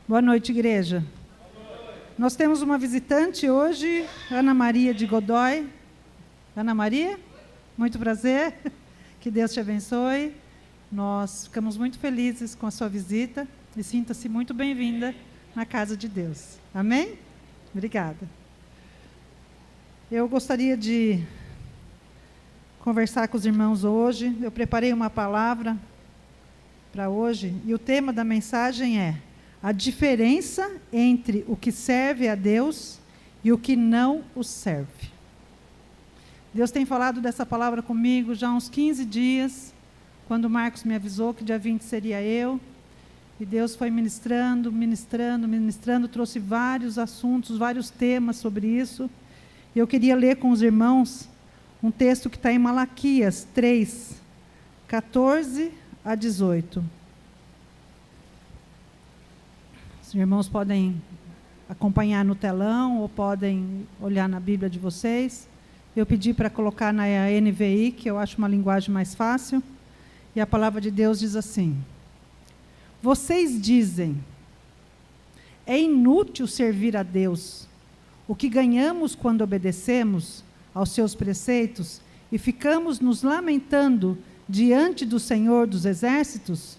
Boa noite, igreja. Nós temos uma visitante hoje, Ana Maria de Godoy. Ana Maria, muito prazer. Que Deus te abençoe. Nós ficamos muito felizes com a sua visita e sinta-se muito bem-vinda na casa de Deus. Amém? Obrigada. Eu gostaria de conversar com os irmãos hoje. Eu preparei uma palavra para hoje e o tema da mensagem é a diferença entre o que serve a Deus e o que não o serve. Deus tem falado dessa palavra comigo já há uns 15 dias, quando o Marcos me avisou que dia 20 seria eu, e Deus foi ministrando, trouxe vários assuntos, vários temas sobre isso, e eu queria ler com os irmãos um texto que está em Malaquias 3, 14 a 18. Os irmãos podem acompanhar no telão ou podem olhar na Bíblia de vocês. Eu pedi para colocar na NVI, que eu acho uma linguagem mais fácil. E a palavra de Deus diz assim: vocês dizem, é inútil servir a Deus. O que ganhamos quando obedecemos aos seus preceitos e ficamos nos lamentando diante do Senhor dos Exércitos?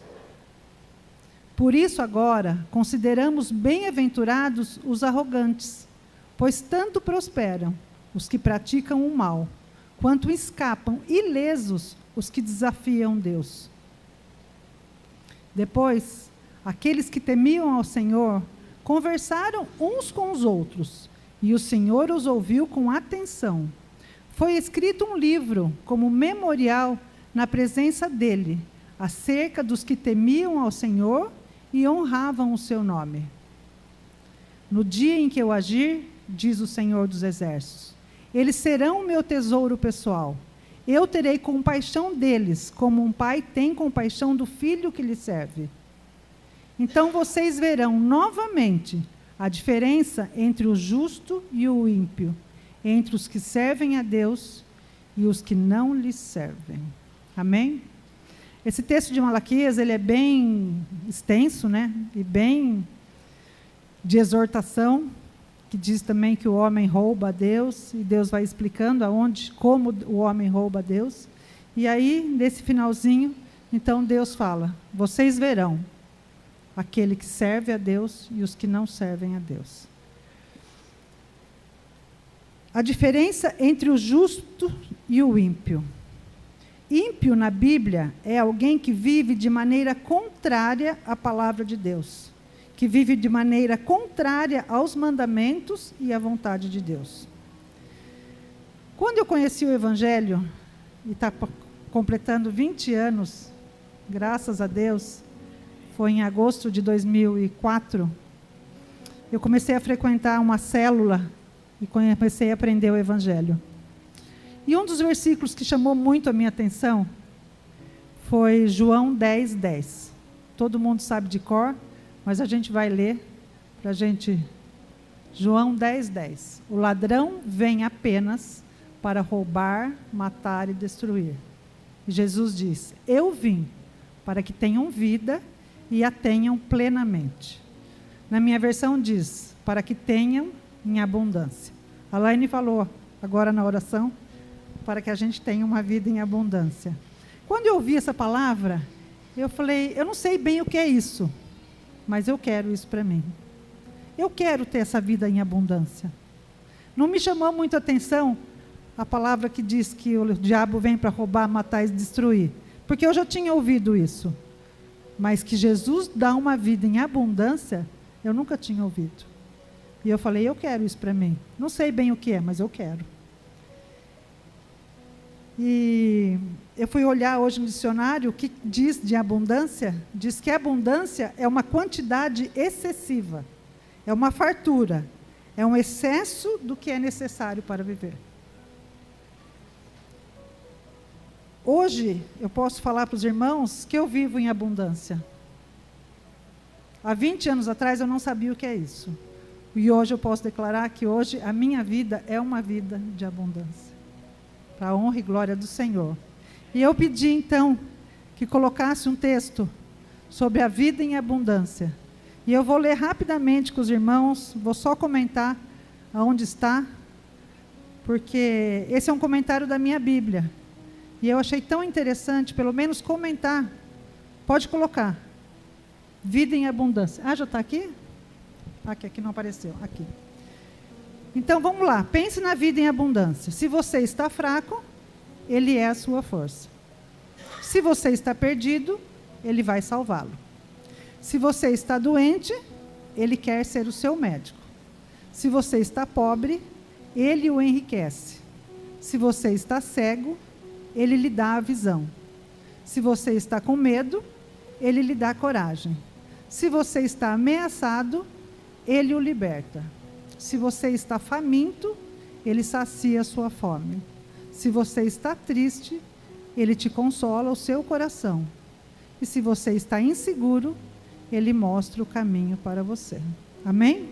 Por isso agora consideramos bem-aventurados os arrogantes, pois tanto prosperam os que praticam o mal, quanto escapam ilesos os que desafiam Deus. Depois, aqueles que temiam ao Senhor conversaram uns com os outros, e o Senhor os ouviu com atenção. Foi escrito um livro como memorial na presença dele, acerca dos que temiam ao Senhor e honravam o seu nome. No dia em que eu agir, diz o Senhor dos Exércitos, eles serão o meu tesouro pessoal. Eu terei compaixão deles, como um pai tem compaixão do filho que lhe serve. Então vocês verão novamente a diferença entre o justo e o ímpio, entre os que servem a Deus e os que não lhe servem. Amém? Esse texto de Malaquias, ele é bem extenso, né? E bem de exortação, que diz também que o homem rouba a Deus, e Deus vai explicando como o homem rouba a Deus. E aí, nesse finalzinho, então Deus fala, vocês verão aquele que serve a Deus e os que não servem a Deus. A diferença entre o justo e o ímpio. Ímpio na Bíblia é alguém que vive de maneira contrária à palavra de Deus, que vive de maneira contrária aos mandamentos e à vontade de Deus. Quando eu conheci o Evangelho, e está completando 20 anos, graças a Deus, foi em agosto de 2004, eu comecei a frequentar uma célula e comecei a aprender o Evangelho. E um dos versículos que chamou muito a minha atenção foi João 10, 10. Todo mundo sabe de cor, mas a gente vai ler para a gente. João 10, 10. O ladrão vem apenas para roubar, matar e destruir. E Jesus diz, eu vim para que tenham vida e a tenham plenamente. Na minha versão diz, para que tenham em abundância. A Laine falou agora na oração, para que a gente tenha uma vida em abundância. Quando eu ouvi essa palavra, eu falei, eu não sei bem o que é isso, mas eu quero isso para mim. Eu quero ter essa vida em abundância. Não me chamou muito a atenção a palavra que diz que o diabo vem para roubar, matar e destruir, porque eu já tinha ouvido isso. Mas que Jesus dá uma vida em abundância, eu nunca tinha ouvido. E eu falei, eu quero isso para mim. Não sei bem o que é, mas eu quero. E eu fui olhar hoje no dicionário o que diz de abundância. Diz que abundância é uma quantidade excessiva, é uma fartura, é um excesso do que é necessário para viver. Hoje eu posso falar para os irmãos que eu vivo em abundância. Há 20 anos atrás eu não sabia o que é isso. E hoje eu posso declarar que hoje a minha vida é uma vida de abundância, para a honra e glória do Senhor. E eu pedi então que colocasse um texto sobre a vida em abundância. E eu vou ler rapidamente com os irmãos, vou só comentar aonde está, porque esse é um comentário da minha Bíblia. E eu achei tão interessante, pelo menos comentar. Pode colocar. Vida em abundância. Ah, já está aqui? Aqui não apareceu. Aqui. Então, vamos lá. Pense na vida em abundância. Se você está fraco, Ele é a sua força. Se você está perdido, Ele vai salvá-lo. Se você está doente, Ele quer ser o seu médico. Se você está pobre, Ele o enriquece. Se você está cego, Ele lhe dá a visão. Se você está com medo, Ele lhe dá coragem. Se você está ameaçado, Ele o liberta. Se você está faminto, Ele sacia a sua fome. Se você está triste, Ele te consola o seu coração. E se você está inseguro, Ele mostra o caminho para você. Amém?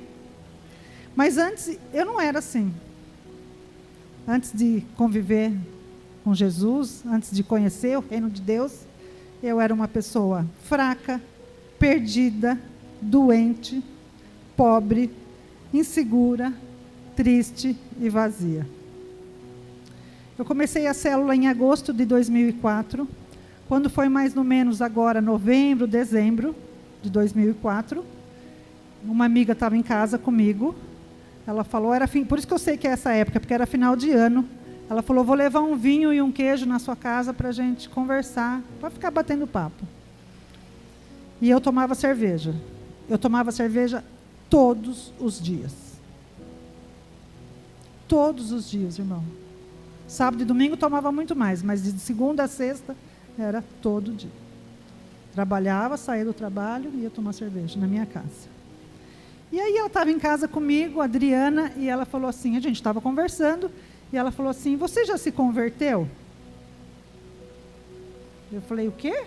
Mas antes, eu não era assim. Antes de conviver com Jesus, antes de conhecer o reino de Deus, eu era uma pessoa fraca, perdida, doente, pobre, insegura, triste e vazia. Eu comecei a célula em agosto de 2004, quando foi mais ou menos agora novembro, dezembro de 2004, uma amiga estava em casa comigo, ela falou, por isso que eu sei que é essa época, porque era final de ano, ela falou, vou levar um vinho e um queijo na sua casa para a gente conversar, para ficar batendo papo. E eu tomava cerveja. Eu tomava cerveja todos os dias. Todos os dias, irmão. Sábado e domingo tomava muito mais, mas de segunda a sexta era todo dia. Trabalhava, saía do trabalho e ia tomar cerveja na minha casa. E aí ela estava em casa comigo, a Adriana, e ela falou assim, a gente estava conversando, e ela falou assim, você já se converteu? Eu falei, o quê?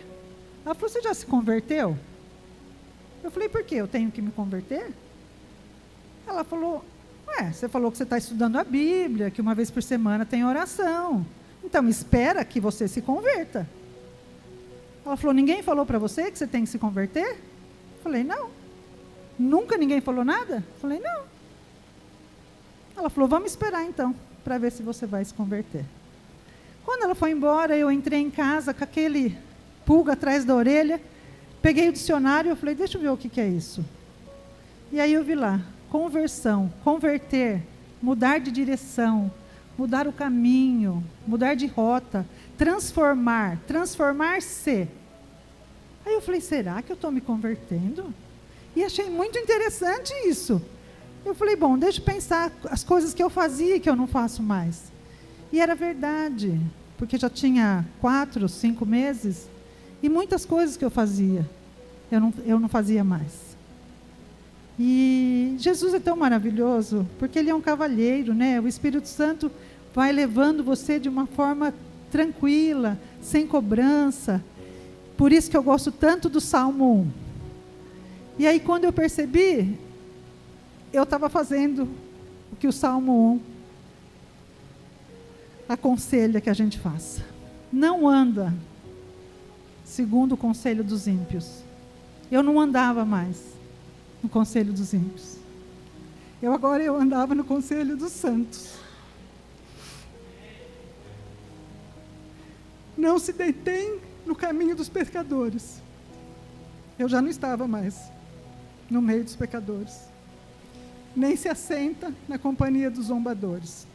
Ela falou, você já se converteu? Eu falei, por quê? Eu tenho que me converter? Ela falou, você falou que você está estudando a Bíblia, que uma vez por semana tem oração. Então, espera que você se converta. Ela falou, ninguém falou para você que você tem que se converter? Eu falei, não. Nunca ninguém falou nada? Eu falei, não. Ela falou, vamos esperar então, para ver se você vai se converter. Quando ela foi embora, eu entrei em casa com aquele pulga atrás da orelha, peguei o dicionário e falei, deixa eu ver o que é isso. E aí eu vi lá, conversão, converter, mudar de direção, mudar o caminho, mudar de rota, transformar, transformar-se. Aí eu falei, será que eu estou me convertendo? E achei muito interessante isso. Eu falei, bom, deixa eu pensar as coisas que eu fazia e que eu não faço mais. E era verdade, porque já tinha 4, 5 meses, e muitas coisas que eu fazia, eu não fazia mais. E Jesus é tão maravilhoso, porque Ele é um cavalheiro, né? O Espírito Santo vai levando você de uma forma tranquila, sem cobrança. Por isso que eu gosto tanto do Salmo 1. E aí, quando eu percebi, eu estava fazendo o que o Salmo 1 aconselha que a gente faça. Não anda segundo o conselho dos ímpios. Eu não andava mais no conselho dos ímpios. Agora eu andava no conselho dos santos. Não se detém no caminho dos pecadores. Eu já não estava mais no meio dos pecadores. Nem se assenta na companhia dos zombadores.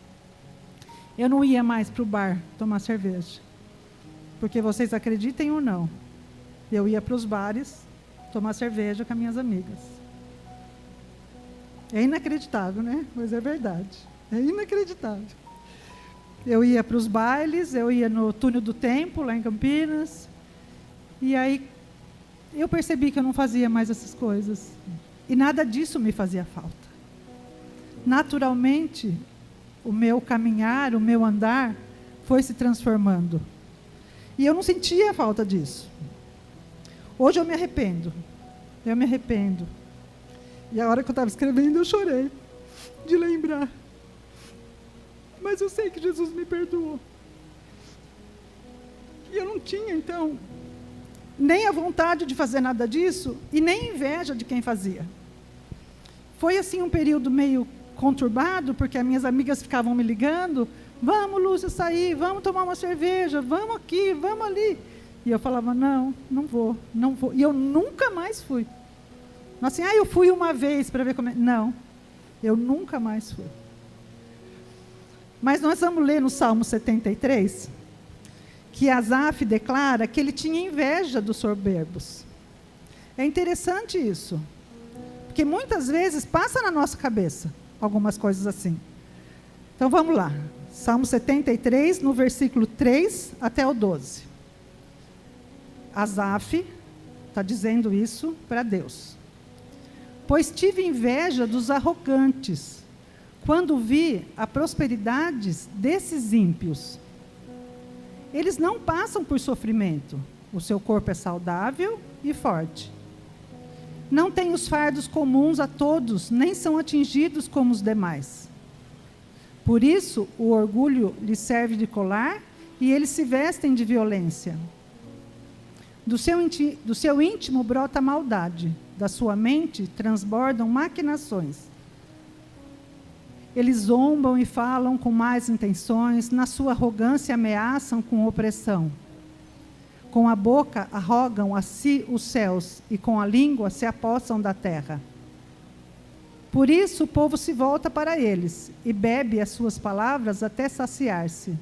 Eu não ia mais para o bar tomar cerveja. Porque vocês acreditem ou não, eu ia para os bares tomar cerveja com as minhas amigas. É inacreditável, né? Mas é verdade. É inacreditável. Eu ia para os bailes, eu ia no Túnel do Tempo, lá em Campinas. E aí eu percebi que eu não fazia mais essas coisas. E nada disso me fazia falta. Naturalmente, o meu caminhar, o meu andar, foi se transformando. E eu não sentia falta disso. Hoje eu me arrependo. Eu me arrependo. E a hora que eu estava escrevendo, eu chorei de lembrar. Mas eu sei que Jesus me perdoou. E eu não tinha, então, nem a vontade de fazer nada disso e nem inveja de quem fazia. Foi assim um período meio conturbado, porque as minhas amigas ficavam me ligando, vamos, Lúcia, sair, vamos tomar uma cerveja, vamos aqui, vamos ali. E eu falava, não vou. E eu nunca mais fui. Assim, eu fui uma vez para ver como é. Não, eu nunca mais fui. Mas nós vamos ler no Salmo 73, que Asaf declara que ele tinha inveja dos soberbos. É interessante isso, porque muitas vezes passa na nossa cabeça algumas coisas assim. Então vamos lá, Salmo 73, no versículo 3 até o 12. Asaf está dizendo isso para Deus. Pois tive inveja dos arrogantes, quando vi a prosperidade desses ímpios. Eles não passam por sofrimento, o seu corpo é saudável e forte. Não têm os fardos comuns a todos, nem são atingidos como os demais. Por isso, o orgulho lhes serve de colar e eles se vestem de violência. Do seu íntimo brota a maldade, da sua mente transbordam maquinações. Eles zombam e falam com más intenções, na sua arrogância ameaçam com opressão. Com a boca arrogam a si os céus, e com a língua se apossam da terra. Por isso o povo se volta para eles, e bebe as suas palavras até saciar-se.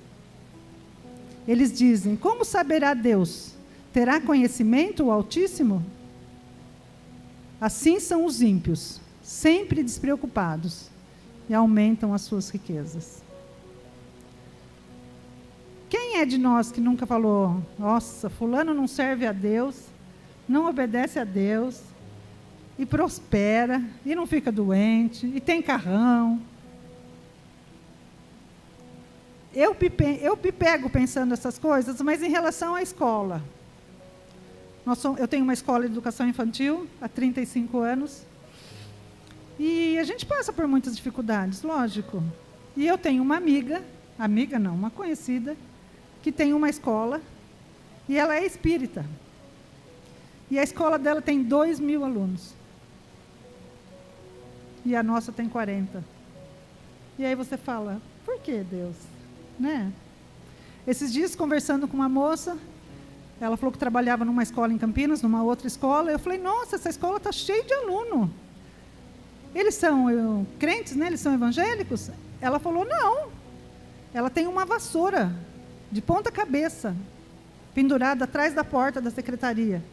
Eles dizem, como saberá Deus? Terá conhecimento o Altíssimo? Assim são os ímpios, sempre despreocupados, e aumentam as suas riquezas. Quem é de nós que nunca falou, nossa, fulano não serve a Deus, não obedece a Deus, e prospera, e não fica doente, e tem carrão? Eu me pego pensando essas coisas, mas em relação à escola. Eu tenho uma escola de educação infantil há 35 anos, e a gente passa por muitas dificuldades, lógico. E eu tenho uma uma conhecida, que tem uma escola, e ela é espírita. E a escola dela tem 2.000 alunos. E a nossa tem 40. E aí você fala, por que Deus? Né? Esses dias, conversando com uma moça, ela falou que trabalhava numa escola em Campinas, numa outra escola. Eu falei, nossa, essa escola está cheia de aluno. Eles são crentes, né? Eles são evangélicos? Ela falou, não. Ela tem uma vassoura de ponta cabeça, pendurada atrás da porta da secretaria.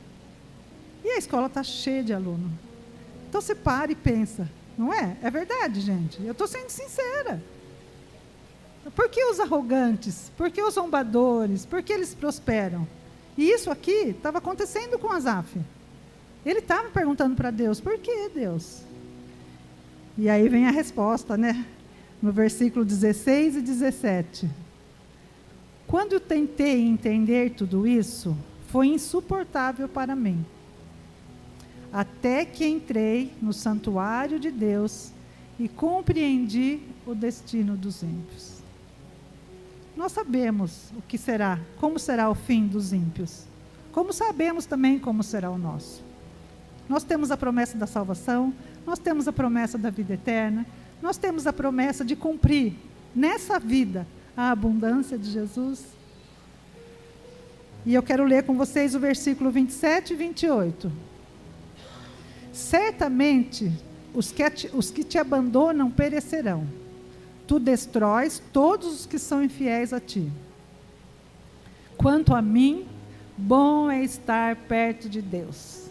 E a escola está cheia de aluno. Então você para e pensa, não é? É verdade, gente. Eu estou sendo sincera. Por que os arrogantes? Por que os zombadores? Por que eles prosperam? E isso aqui estava acontecendo com Asaf. Ele estava perguntando para Deus, por que Deus? E aí vem a resposta, né? No versículo 16 e 17. Quando eu tentei entender tudo isso, foi insuportável para mim. Até que entrei no santuário de Deus e compreendi o destino dos ímpios. Nós sabemos o que será, como será o fim dos ímpios. Como sabemos também como será o nosso. Nós temos a promessa da salvação, nós temos a promessa da vida eterna, nós temos a promessa de cumprir nessa vida a abundância de Jesus. E eu quero ler com vocês o versículo 27 e 28. Certamente os que te abandonam perecerão. Tu destróis todos os que são infiéis a ti. Quanto a mim, bom é estar perto de Deus.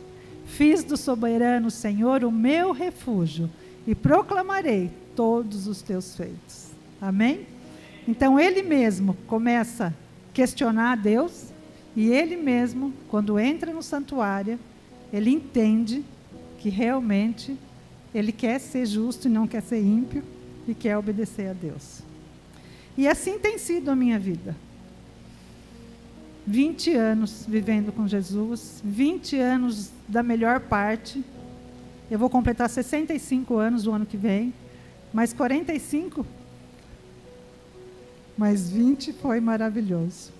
Fiz do soberano Senhor o meu refúgio e proclamarei todos os teus feitos. Amém? Então ele mesmo começa a questionar a Deus, e ele mesmo, quando entra no santuário, ele entende que realmente ele quer ser justo e não quer ser ímpio, e quer obedecer a Deus. E assim tem sido a minha vida. 20 anos vivendo com Jesus, 20 anos da melhor parte. Eu vou completar 65 anos o ano que vem, mais 45, mais 20 foi maravilhoso.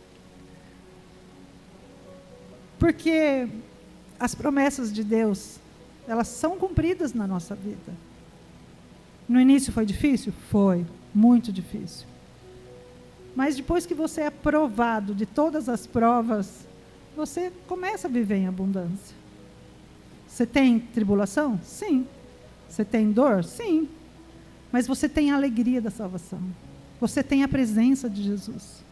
Porque as promessas de Deus, elas são cumpridas na nossa vida. No início foi difícil? Foi, muito difícil. Mas depois que você é provado de todas as provas, você começa a viver em abundância. Você tem tribulação? Sim. Você tem dor? Sim. Mas você tem a alegria da salvação. Você tem a presença de Jesus.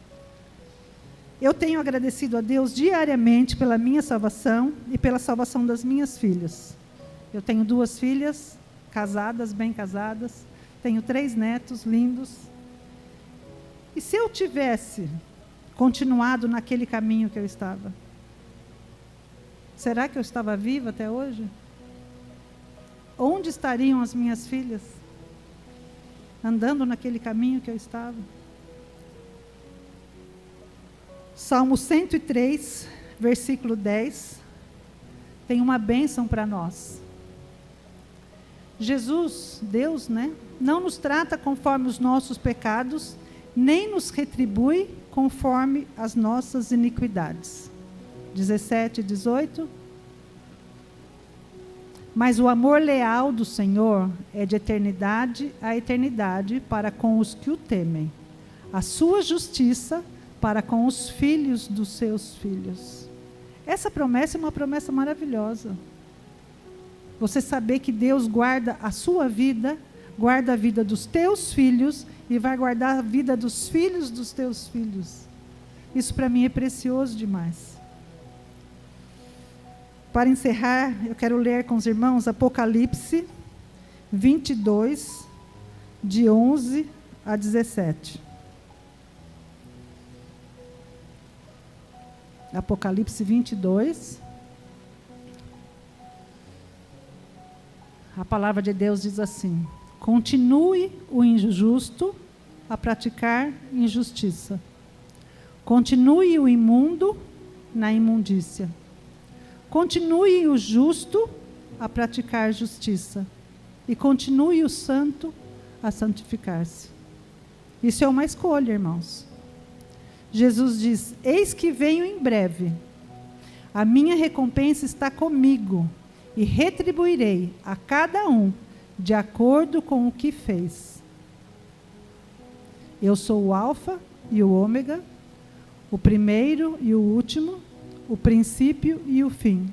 Eu tenho agradecido a Deus diariamente pela minha salvação e pela salvação das minhas filhas. Eu tenho 2 filhas, casadas, bem casadas. Tenho 3 netos lindos. E se eu tivesse continuado naquele caminho que eu estava, será que eu estava viva até hoje? Onde estariam as minhas filhas? Andando naquele caminho que eu estava? Salmo 103, versículo 10, tem uma bênção para nós. Jesus, Deus, não nos trata conforme os nossos pecados, nem nos retribui conforme as nossas iniquidades. 17 e 18. Mas o amor leal do Senhor é de eternidade a eternidade para com os que o temem. A sua justiça para com os filhos dos seus filhos. Essa promessa é uma promessa maravilhosa. Você saber que Deus guarda a sua vida, guarda a vida dos teus filhos e vai guardar a vida dos filhos dos teus filhos. Isso para mim é precioso demais. Para encerrar, eu quero ler com os irmãos Apocalipse 22, de 11 a 17. Apocalipse 22. A palavra de Deus diz assim: continue o injusto a praticar injustiça. Continue o imundo na imundícia. Continue o justo a praticar justiça. E continue o santo a santificar-se. Isso é uma escolha, irmãos. Jesus diz: eis que venho em breve. A minha recompensa está comigo. E retribuirei a cada um de acordo com o que fez. Eu sou o Alfa e o Ômega, o primeiro e o último, o princípio e o fim.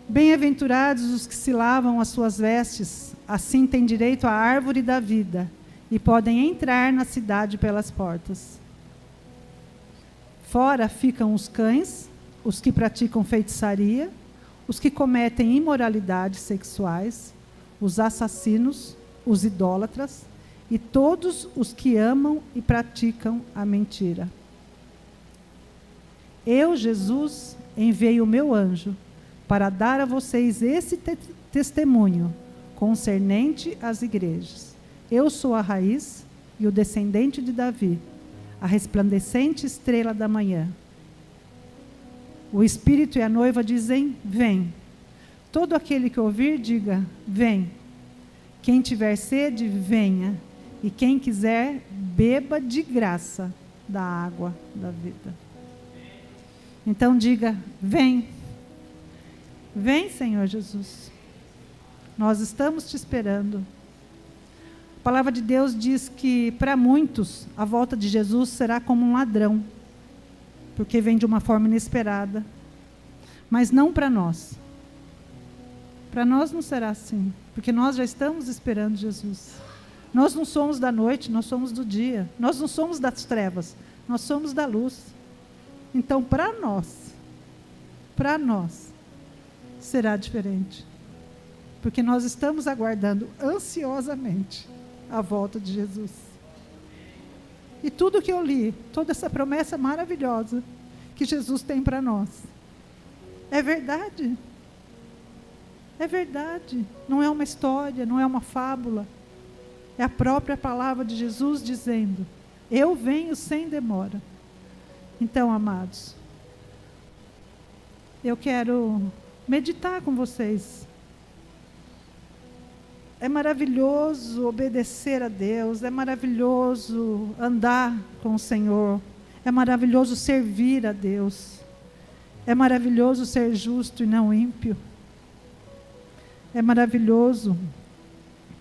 Bem-aventurados os que se lavam as suas vestes, assim têm direito à árvore da vida e podem entrar na cidade pelas portas. Fora ficam os cães, os que praticam feitiçaria, os que cometem imoralidades sexuais, os assassinos, os idólatras e todos os que amam e praticam a mentira. Eu, Jesus, enviei o meu anjo para dar a vocês esse testemunho concernente às igrejas. Eu sou a raiz e o descendente de Davi, a resplandecente estrela da manhã. O Espírito e a noiva dizem: vem. Todo aquele que ouvir, diga: vem. Quem tiver sede, venha. E quem quiser, beba de graça da água da vida. Então diga: vem. Vem, Senhor Jesus. Nós estamos te esperando. A palavra de Deus diz que, para muitos, a volta de Jesus será como um ladrão, porque vem de uma forma inesperada. Mas não para nós. Para nós não será assim, porque nós já estamos esperando Jesus. Nós não somos da noite, nós somos do dia. Nós não somos das trevas, nós somos da luz. Então, para nós, será diferente. Porque nós estamos aguardando ansiosamente a volta de Jesus. E tudo que eu li, toda essa promessa maravilhosa que Jesus tem para nós, é verdade. É verdade. Não é uma história, não é uma fábula. É a própria palavra de Jesus dizendo: eu venho sem demora. Então, amados, eu quero meditar com vocês. É maravilhoso obedecer a Deus, é maravilhoso andar com o Senhor, é maravilhoso servir a Deus. É maravilhoso ser justo e não ímpio. É maravilhoso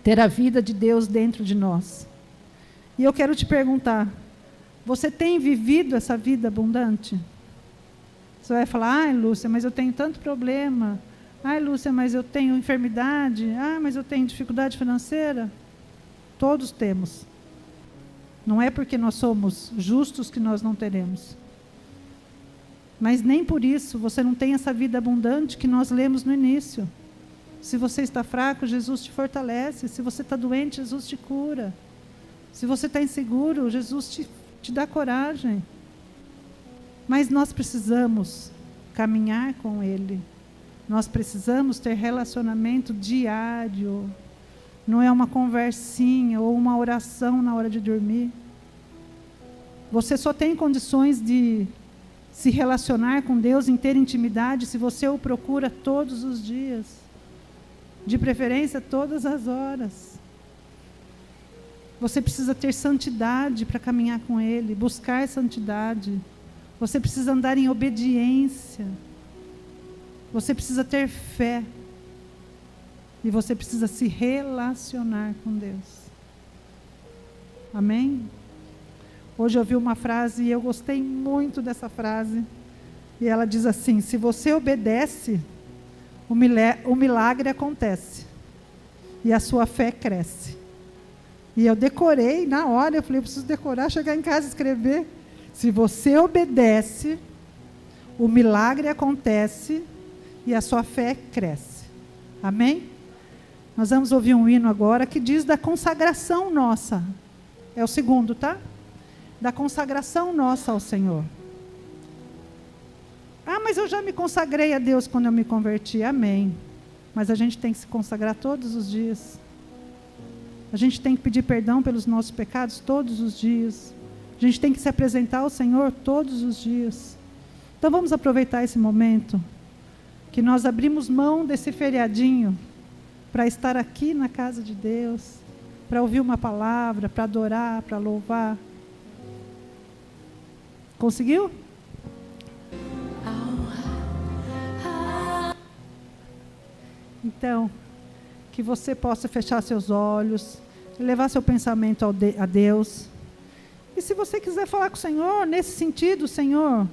ter a vida de Deus dentro de nós. E eu quero te perguntar, você tem vivido essa vida abundante? Você vai falar, ai Lúcia, mas eu tenho tanto problema. Ai Lúcia, mas eu tenho enfermidade. Ah, mas eu tenho dificuldade financeira. Todos temos. Não é porque nós somos justos que nós não teremos. Mas nem por isso você não tem essa vida abundante que nós lemos no início. Se você está fraco, Jesus te fortalece. Se você está doente, Jesus te cura. Se você está inseguro, Jesus te dá coragem. Mas nós precisamos caminhar com Ele. Nós precisamos ter relacionamento diário. Não é uma conversinha ou uma oração na hora de dormir. Você só tem condições de se relacionar com Deus, em ter intimidade, se você o procura todos os dias. De preferência, todas as horas. Você precisa ter santidade para caminhar com Ele, buscar santidade. Você precisa andar em obediência. Você precisa ter fé. E você precisa se relacionar com Deus. Amém? Hoje eu vi uma frase e eu gostei muito dessa frase. E ela diz assim: se você obedece, o milagre acontece. E a sua fé cresce. E eu decorei na hora, eu falei, eu preciso decorar, chegar em casa e escrever. Se você obedece, o milagre acontece e a sua fé cresce. Amém? Nós vamos ouvir um hino agora que diz da consagração nossa. É o segundo, tá? Da consagração nossa ao Senhor. Ah, mas eu já me consagrei a Deus quando eu me converti. Amém. Mas a gente tem que se consagrar todos os dias. A gente tem que pedir perdão pelos nossos pecados todos os dias. A gente tem que se apresentar ao Senhor todos os dias. Então vamos aproveitar esse momento que nós abrimos mão desse feriadinho para estar aqui na casa de Deus, para ouvir uma palavra, para adorar, para louvar. Conseguiu? Então, que você possa fechar seus olhos, levar seu pensamento a Deus. E se você quiser falar com o Senhor, nesse sentido, Senhor,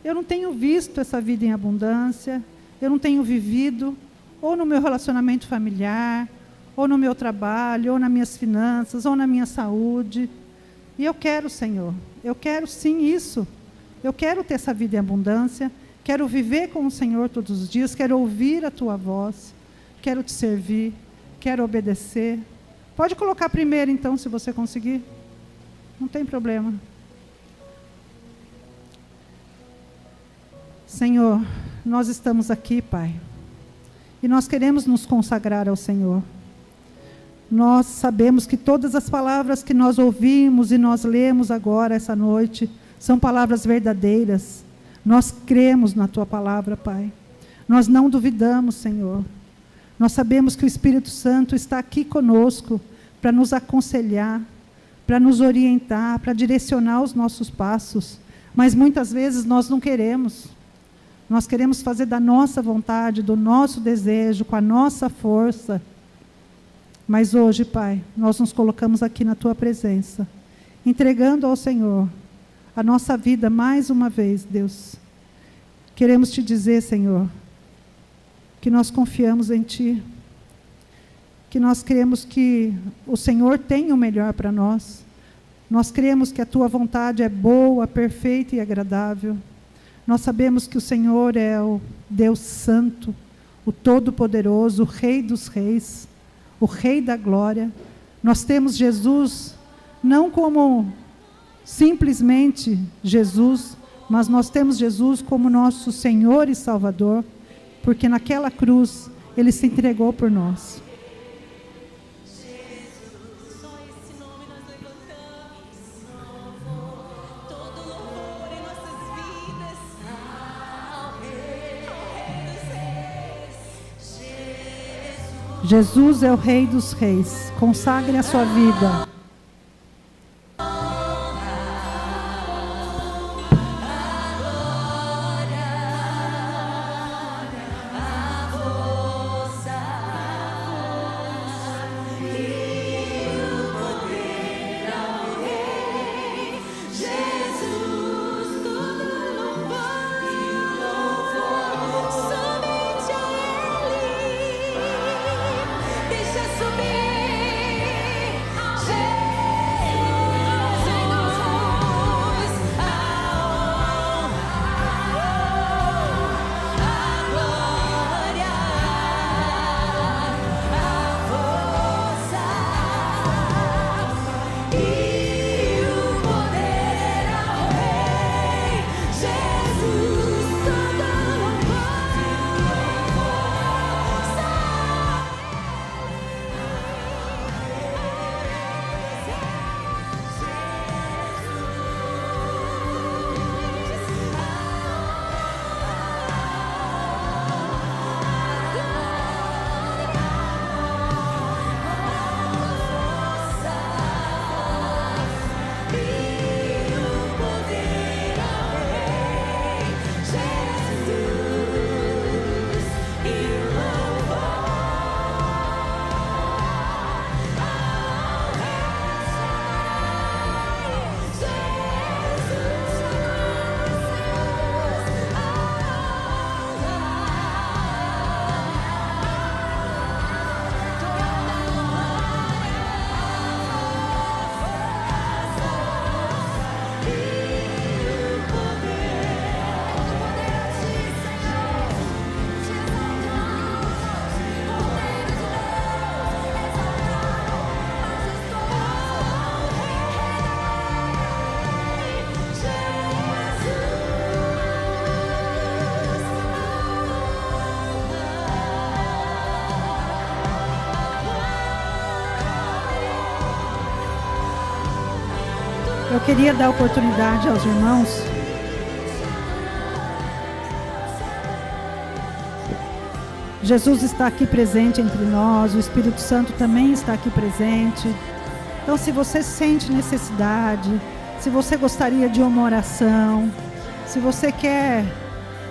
eu não tenho visto essa vida em abundância, eu não tenho vivido, ou no meu relacionamento familiar, ou no meu trabalho, ou nas minhas finanças, ou na minha saúde. E eu quero, Senhor, eu quero sim isso. Eu quero ter essa vida em abundância, quero viver com o Senhor todos os dias, quero ouvir a Tua voz, quero Te servir, quero obedecer. Pode colocar primeiro então, se você conseguir. Não tem problema. Senhor, nós estamos aqui, Pai, e nós queremos nos consagrar ao Senhor. Nós sabemos que todas as palavras que nós ouvimos e nós lemos agora, essa noite, são palavras verdadeiras. Nós cremos na Tua palavra, Pai. Nós não duvidamos, Senhor. Nós sabemos que o Espírito Santo está aqui conosco para nos aconselhar, para nos orientar, para direcionar os nossos passos. Mas muitas vezes nós não queremos. Nós queremos fazer da nossa vontade, do nosso desejo, com a nossa força. Mas hoje, Pai, nós nos colocamos aqui na Tua presença, entregando ao Senhor a nossa vida mais uma vez, Deus. Queremos Te dizer, Senhor, que nós confiamos em Ti, que nós cremos que o Senhor tem o melhor para nós. Nós cremos que a Tua vontade é boa, perfeita e agradável. Nós sabemos que o Senhor é o Deus Santo, o Todo-Poderoso, o Rei dos Reis, o Rei da Glória. Nós temos Jesus não como simplesmente Jesus, mas nós temos Jesus como nosso Senhor e Salvador, porque naquela cruz Ele se entregou por nós. Jesus é o Rei dos Reis. Consagre a sua vida. Eu queria dar oportunidade aos irmãos. Jesus está aqui presente entre nós, o Espírito Santo também está aqui presente. Então, se você sente necessidade, se você gostaria de uma oração, se você quer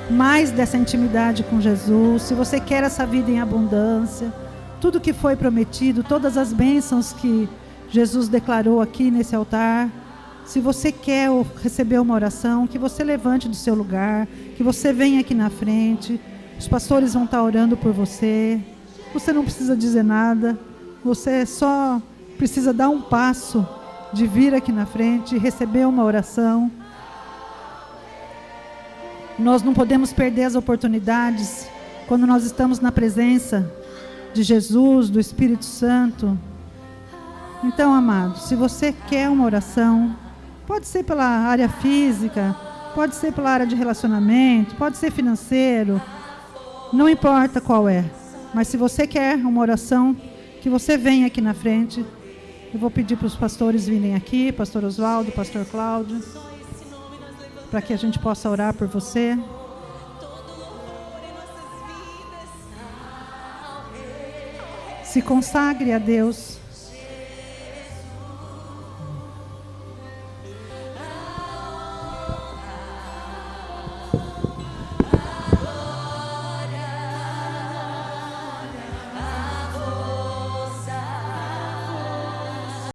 mais dessa intimidade com Jesus, se você quer essa vida em abundância, tudo que foi prometido, todas as bênçãos que Jesus declarou aqui nesse altar, se você quer receber uma oração, que você levante do seu lugar, que você venha aqui na frente. Os pastores vão estar orando por você. Você não precisa dizer nada. Você só precisa dar um passo de vir aqui na frente e receber uma oração. Nós não podemos perder as oportunidades quando nós estamos na presença de Jesus, do Espírito Santo. Então, amado, se você quer uma oração, pode ser pela área física, pode ser pela área de relacionamento, pode ser financeiro, não importa qual é. Mas se você quer uma oração, que você venha aqui na frente. Eu vou pedir para os pastores virem aqui, pastor Oswaldo, pastor Cláudio, para que a gente possa orar por você. Se consagre a Deus.